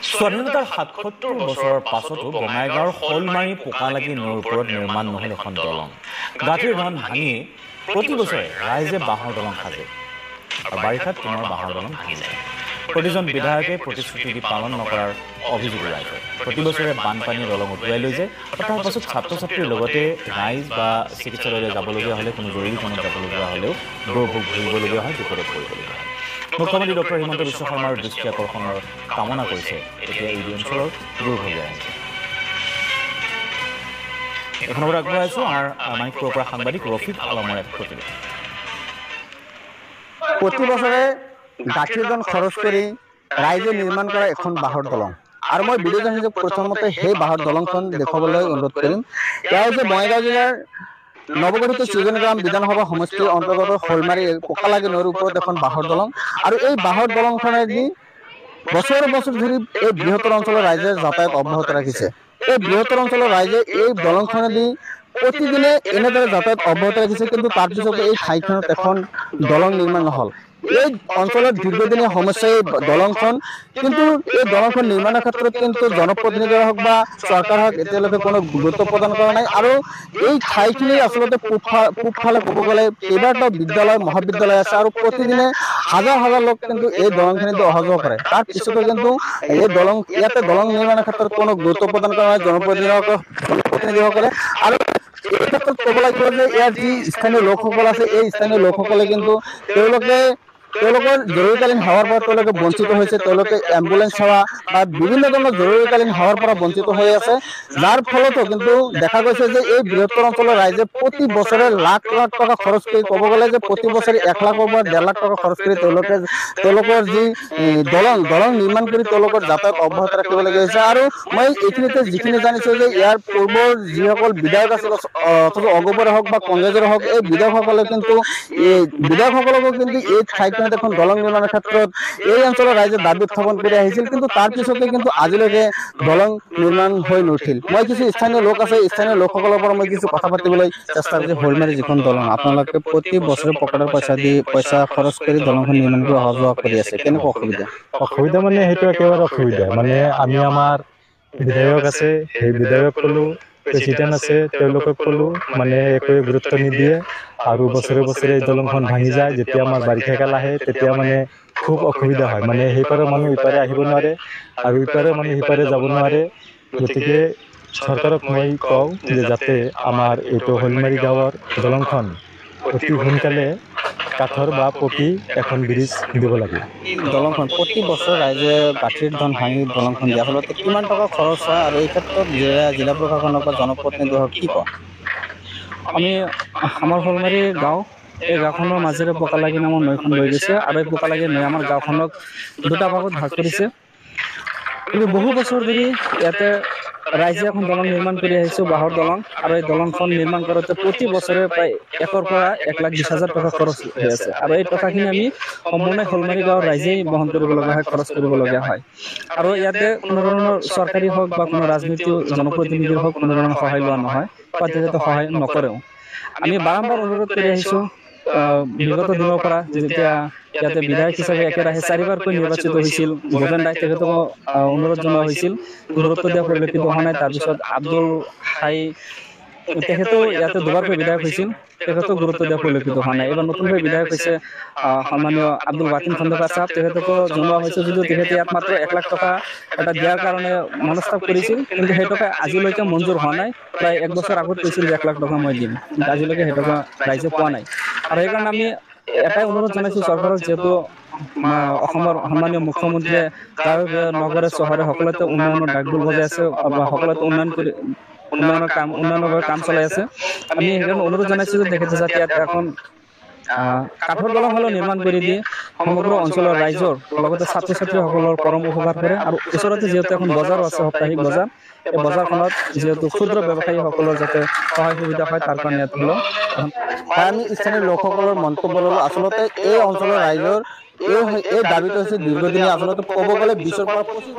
স্বাধীনতাৰ ৭৭ বছৰৰ পাছতো বঙাইগাঁৱৰ শলমাৰী পোকালাগি নৈৰ ওপৰত নিৰ্মাণ নহ'ল এখন দলং। গাঁঠিৰ ধন ভাঙি প্ৰতি বছৰে ৰাইজে বাঁহৰ দলং সাজে আৰু বাৰিষাত পুনৰ বাঁহৰ দলং ভাঙি যায়। প্ৰতিজন বিধায়কে প্ৰতিশ্ৰুতি দি পালন নকৰাৰ অভিযোগ ৰাইজৰ। প্ৰতি বছৰে বানপানীয়ে দলং উটুৱাই লৈ যায় আৰু তাৰ পাছত ছাত্ৰ ছাত্ৰীৰ লগতে ৰাইজ বা চিকিৎসালয়লৈ যাবলগীয়া হ'লে কোনো জৰুৰী কামত যাবলগীয়া হ'লেও দুৰ্ভোগ ভুগিবলগীয়া হয়, বিপদত পৰিবলগীয়া হয়। মুখ্যমন্ত্ৰী ডক্টৰ হিমন্ত বিশ্ব শৰ্মাৰ দৃষ্টি আকৰ্ষণৰ কামনা কৰিছে এতিয়া এই অঞ্চলৰ দুৰ্ভগীয়া ৰাইজে। এখন খবৰ আগবঢ়াইছোঁ আমাৰ মানিকপুৰৰ পৰা সাংবাদিক ৰফিক আলমৰ এক প্ৰতিবেদন। প্ৰতি বছৰে গাঁঠিৰ ধন খৰচ কৰি ৰাইজে নিৰ্মাণ কৰা এখন বাঁহৰ দলং আৰু মই ভিডিঅ' জানিছোঁ প্ৰথমতে সেই বাঁহৰ দলংখন দেখুৱাবলৈ অনুৰোধ কৰিম। এয়া হৈছে বঙাইগাঁও জিলাৰ নৱগঠিত সৃজনগ্ৰাম বিধানসভা সমষ্টিৰ অন্তৰ্গত শলমাৰী পোকালাগি নৈৰ ওপৰত এখন বাঁহৰ দলং আৰু এই বাঁহৰ দলংখনেদি বছৰ বছৰ ধৰি এই বৃহত্তৰ অঞ্চলৰ ৰাইজে যাতায়াত অব্যাহত ৰাখিছে। এই বৃহত্তৰ অঞ্চলৰ ৰাইজে এই দলংখনেদি প্ৰতিদিনে এনেদৰে যাতায়াত অব্যাহত ৰাখিছে, কিন্তু তাৰ পিছতো এই ঠাইখনত এখন দলং নিৰ্মাণ নহ'ল। এই অঞ্চলৰ দীৰ্ঘদিনীয়া সমস্যা এই দলংখন, কিন্তু এই দলংখন নিৰ্মাণৰ ক্ষেত্ৰত কিন্তু জনপ্ৰতিনিধিয়ে হওক বা চৰকাৰ হওক এতিয়ালৈকে কোনো গুৰুত্ব প্ৰদান কৰা নাই। আৰু এই ঠাইখিনি আচলতে পূবফালে ক'ব গ'লে কেইবাটাও বিদ্যালয় মহাবিদ্যালয় আছে আৰু প্ৰতিদিনে হাজাৰ হাজাৰ লোক কিন্তু এই দলংখিনিত অহা যোৱা কৰে। তাৰ পিছতো কিন্তু এই ইয়াতে দলং নিৰ্মাণৰ ক্ষেত্ৰত কোনো গুৰুত্ব প্ৰদান কৰা নাই জনপ্ৰতিনিধিসকলে। আৰু এই ক্ষেত্ৰত ক'ব লাগিব যে ইয়াৰ যি স্থানীয় লোকসকল আছে, এই স্থানীয় লোকসকলে কিন্তু তেওঁলোকৰ জৰুৰীকালীন সেৱাৰ পৰা তেওঁলোকে বঞ্চিত হৈছে। তেওঁলোকে এম্বুলেন্স সেৱা বা বিভিন্ন ধৰণৰ জৰুৰীকালীন সেৱাৰ পৰা বঞ্চিত হৈ আছে, যাৰ ফলতো কিন্তু দেখা গৈছে যে এই বৃহত্তৰ অঞ্চলৰ ৰাইজে প্ৰতি বছৰে লাখ লাখ টকা খৰচ কৰি, ক'ব গ'লে যে প্ৰতি বছৰে 1 লাখৰ পৰা 1.5 লাখ টকা খৰচ কৰি তেওঁলোকৰ যি দলং নিৰ্মাণ কৰি তেওঁলোকৰ যাতায়াত অব্যাহত ৰাখিবলগীয়া হৈছে। আৰু মই এইখিনিতে যিখিনি জানিছোঁ যে ইয়াৰ পূৰ্বৰ যিসকল বিধায়ক আছিল অগপৰে হওক বা কংগ্ৰেছৰে হওক, এই বিধায়কসকলকো কিন্তু এই ঠাইখনত এখন দলং নিৰ্মাণৰ ক্ষেত্ৰত এই অঞ্চলৰ ৰাইজে দাবী উত্থাপন কৰি আহিছিল, কিন্তু তাৰ পিছতে কিন্তু আজিলৈকে দলং নিৰ্মাণ হৈ নুঠিল। মই কিছু স্থানীয় লোক আছে, স্থানীয় লোকসকলৰ পৰা মই কিছু কথা পাতিবলৈ চেষ্টা কৰিছোঁ। শলমাৰী যিখন দলং আপোনালোকে প্ৰতি বছৰে পকেটৰ পইচা খৰচ কৰি দলংখন নিৰ্মাণ কৰি অহা যোৱা কৰি আছে, কেনেকুৱা অসুবিধা মানে সেইটো একেবাৰে অসুবিধা। মানে আমাৰ বিধায়ক আছে, সেই বিধায়ক ক'লো, প্ৰেচিডেণ্ট আছে, তেওঁলোকক ক'লো, মানে একোৱে গুৰুত্ব নিদিয়ে আৰু বছৰে বছৰে এই দলংখন ভাঙি যায়। যেতিয়া আমাৰ বাৰিষা কাল আহে তেতিয়া মানে খুব অসুবিধা হয়। মানে সেইপাৰৰ মানুহ ইপাৰে আহিব নোৱাৰে আৰু ইপাৰে মানুহ সিপাৰে যাব নোৱাৰে। গতিকে চৰকাৰক মই কওঁ যে যাতে আমাৰ এইটো শলমাৰী গাঁৱৰ দলংখন অতি সোনকালে কাঠৰ বা পকী এখন ব্ৰিজ দিব লাগে। দলংখন প্ৰতি বছৰ ৰাইজে গাঁঠিৰ ধন ভাঙি দলংখন দিয়ে, আচলতে কিমান টকা খৰচ হয় আৰু এই ক্ষেত্ৰত জিলা প্ৰশাসনক বা জনপ্ৰতিনিধিসকলক কি কয়? আমাৰ শলমাৰী গাঁও, এই গাঁওখনৰ মাজেৰে পোকালাগি নামৰ নৈখন বৈ গৈছে আৰু এই পোকালাগি নৈ আমাৰ গাঁওখনক দুটা ভাগত ভাগ কৰিছে। কিন্তু বহু বছৰ ধৰি ইয়াতে ৰাইজে এখন দলং নিৰ্মাণ কৰি আহিছোঁ, বাঁহৰ দলং, আৰু এই দলংখন নিৰ্মাণ কৰোঁতে প্ৰতি বছৰে প্ৰায় 1 পৰা 1,20,000 টকা খৰচ হৈ আছে। আৰু এই টকাখিনি আমি সম্পূৰ্ণ শলমাৰী গাঁৱৰ ৰাইজেই বহন কৰিব লগা হয়, খৰচ কৰিবলগীয়া হয়। আৰু ইয়াতে কোনো ধৰণৰ চৰকাৰী হওক বা কোনো ৰাজনীতিৰ জনপ্ৰতিনিধিৰ হওক কোনো ধৰণৰ সহায় লোৱা নহয় বা তেখেতে সহায় নকৰেও। আমি বাৰম্বাৰ অনুৰোধ কৰি আহিছোঁ বিগত দিনৰ পৰা, যেতিয়া ইয়াতে বিধায়ক হিচাপে একেৰাহে 4বাৰকৈ নিৰ্বাচিত হৈছিল ভূপেন দাই, তেখেতকো অনুৰোধ জনোৱা হৈছিল, গুৰুত্ব দিয়া পৰিলক্ষিত হোৱা নাই। তাৰপিছত আব্দুল হাই, তেখেতেও ইয়াতে 2বাৰকৈ বিধায়ক হৈছিল, তেখেতেও গুৰুত্ব দিয়া পৰিলক্ষিত হোৱা নাই। এইবাৰ নতুনকৈ বিধায়ক হৈছে সন্মানীয় আব্দুল বাতিন খন্দকাৰ চাহাব, তেখেতকো জনোৱা হৈছে যদিও তেখেতে ইয়াত মাত্ৰ 1 লাখ টকা এটা দিয়াৰ কাৰণে মনস্তাপ কৰিছিল, কিন্তু সেই টকা আজিলৈকে মঞ্জুৰ হোৱা নাই। প্ৰায় 1 বছৰ আগত কৈছিল যে 1 লাখ টকা মই দিম, কিন্তু আজিলৈকে সেই টকা ৰাইজে পোৱা নাই। আৰু সেইকাৰণে আমি এটাই অনুৰোধ জনাইছোঁ চৰকাৰক, যিহেতু অসমৰ সন্মানীয় মুখ্যমন্ত্ৰীয়ে গাঁৱে নগৰে চহৰে সকলোতে উন্নয়নৰ ডাকডোল বজাই আছে বা সকলোতে উন্নয়নৰ কাম চলাই আছে। আমি সেইকাৰণে অনুৰোধ জনাইছোঁ যে তেখেতে যাতে ইয়াত এখন কাঠৰ দলং হ'লেও নিৰ্মাণ কৰি দিয়ে, সমগ্ৰ অঞ্চলৰ ৰাইজৰ লগতে ছাত্ৰ ছাত্ৰীসকলৰ পৰম উপকাৰ কৰে। আৰু ওচৰতে যিহেতু এখন বজাৰো আছে, সাপ্তাহিক বজাৰ, এই বজাৰখনত যিহেতু ক্ষুদ্ৰ ব্যৱসায়ীসকলৰ যাতে সহায় সুবিধা হয় তাৰ কাৰণে ইয়াত হ'লেও আমি স্থানীয় লোকসকলৰ মন্তব্য ল'লোঁ। আচলতে এই অঞ্চলৰ ৰাইজৰ এই দাবীটো হৈছে দীৰ্ঘদিনীয়া, আচলতে ক'ব গ'লে 20ৰ পৰা 25